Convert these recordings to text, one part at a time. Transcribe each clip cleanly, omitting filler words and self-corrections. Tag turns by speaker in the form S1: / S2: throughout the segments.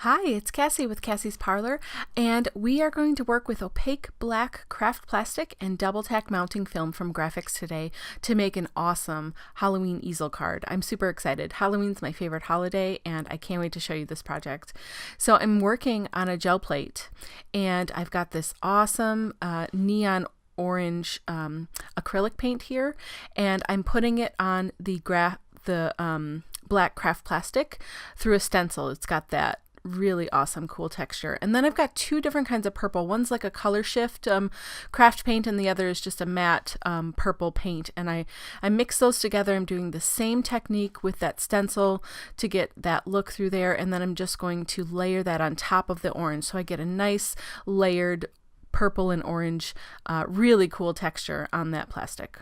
S1: Hi, it's Cassie with Cassie's Parlor, and we are going to work with opaque black craft plastic and double tack mounting film from Grafix today to make an awesome Halloween easel card. I'm super excited. Halloween's my favorite holiday, and I can't wait to show you this project. So I'm working on a gel plate, and I've got this awesome neon orange acrylic paint here, and I'm putting it on the black craft plastic through a stencil. It's got that really awesome cool texture. And then I've got two different kinds of purple. One's like a color shift craft paint, and the other is just a matte purple paint, and I mix those together. I'm doing the same technique with that stencil to get that look through there, and then I'm just going to layer that on top of the orange so I get a nice layered purple and orange really cool texture on that plastic.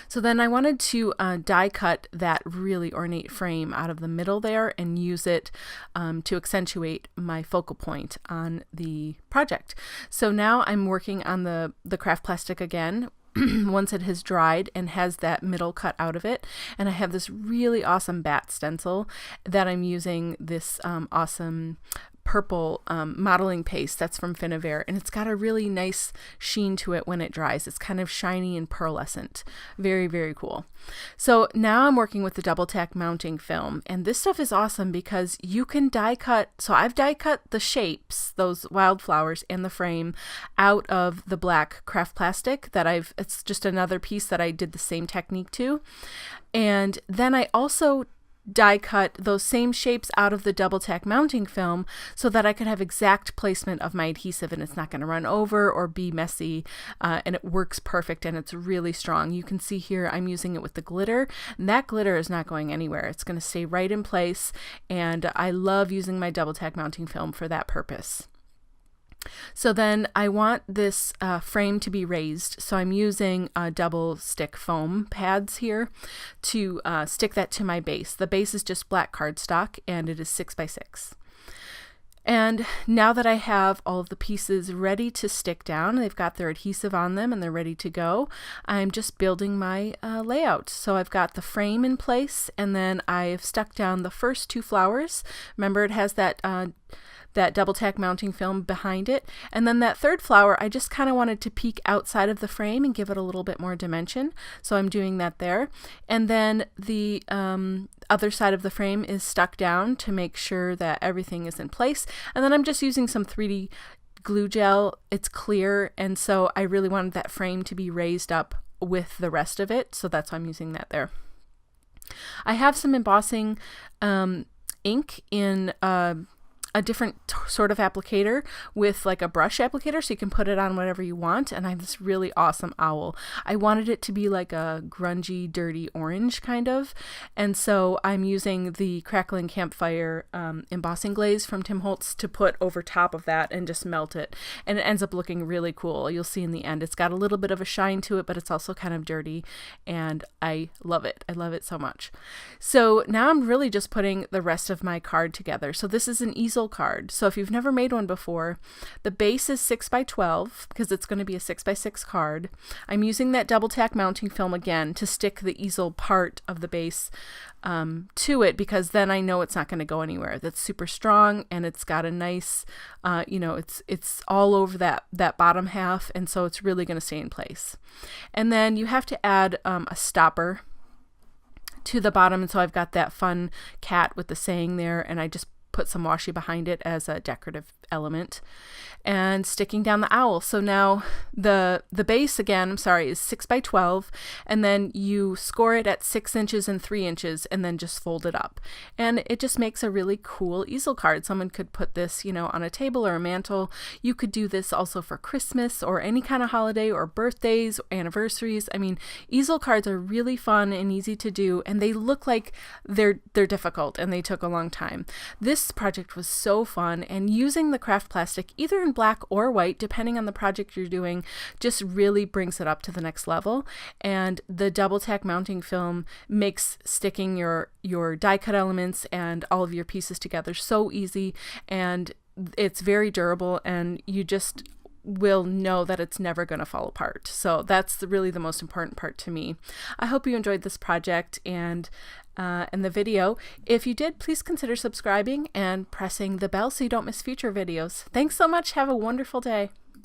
S1: So then I wanted to die cut that really ornate frame out of the middle there and use it to accentuate my focal point on the project. So now I'm working on the craft plastic again once it has dried and has that middle cut out of it. And I have this really awesome bat stencil that I'm using this awesome purple modeling paste that's from Finavere, and it's got a really nice sheen to it when it dries. It's kind of shiny and pearlescent. Very, very cool. So now I'm working with the double tack mounting film, and this stuff is awesome because you can die cut. So I've die cut the shapes, those wildflowers and the frame, out of the black craft plastic it's just another piece that I did the same technique to. And then I also die cut those same shapes out of the double tack mounting film so that I could have exact placement of my adhesive, and it's not going to run over or be messy, and it works perfect, and it's really strong. You can see here I'm using it with the glitter, and that glitter is not going anywhere. It's going to stay right in place, and I love using my double tack mounting film for that purpose. So then I want this frame to be raised, so I'm using double stick foam pads here to stick that to my base. The base is just black cardstock, and it is 6x6. And now that I have all of the pieces ready to stick down, they've got their adhesive on them and they're ready to go, I'm just building my layout. So I've got the frame in place, and then I've stuck down the first two flowers. Remember, it has that double tack mounting film behind it. And then that third flower, I just kind of wanted to peek outside of the frame and give it a little bit more dimension. So I'm doing that there. And then the other side of the frame is stuck down to make sure that everything is in place. And then I'm just using some 3D glue gel. It's clear, and so I really wanted that frame to be raised up with the rest of it. So that's why I'm using that there. I have some embossing ink in a different sort of applicator with like a brush applicator, so you can put it on whatever you want. And I have this really awesome owl. I wanted it to be like a grungy, dirty orange kind of, and so I'm using the Crackling Campfire embossing glaze from Tim Holtz to put over top of that and just melt it, and it ends up looking really cool. You'll see in the end it's got a little bit of a shine to it, but it's also kind of dirty, and I love it. I love it so much. So now I'm really just putting the rest of my card together. So this is an easel card. So if you've never made one before, the base is 6x12 because it's going to be a 6x6 card. I'm using that double tack mounting film again to stick the easel part of the base to it, because then I know it's not going to go anywhere. That's super strong, and it's got a nice, it's all over that bottom half, and so it's really going to stay in place. And then you have to add a stopper to the bottom, and so I've got that fun cat with the saying there, and I just put some washi behind it as a decorative element, and sticking down the owl. So now the base again, is 6x12, and then you score it at 6 inches and 3 inches, and then just fold it up. And it just makes a really cool easel card. Someone could put this, on a table or a mantle. You could do this also for Christmas or any kind of holiday or birthdays or anniversaries. I mean, easel cards are really fun and easy to do, and they look like they're difficult and they took a long time. This project was so fun, and using the craft plastic either in black or white depending on the project you're doing just really brings it up to the next level. And the double tack mounting film makes sticking your die cut elements and all of your pieces together so easy, and it's very durable, and you just will know that it's never going to fall apart. So that's really the most important part to me. I hope you enjoyed this project and the video. If you did, please consider subscribing and pressing the bell so you don't miss future videos. Thanks so much. Have a wonderful day.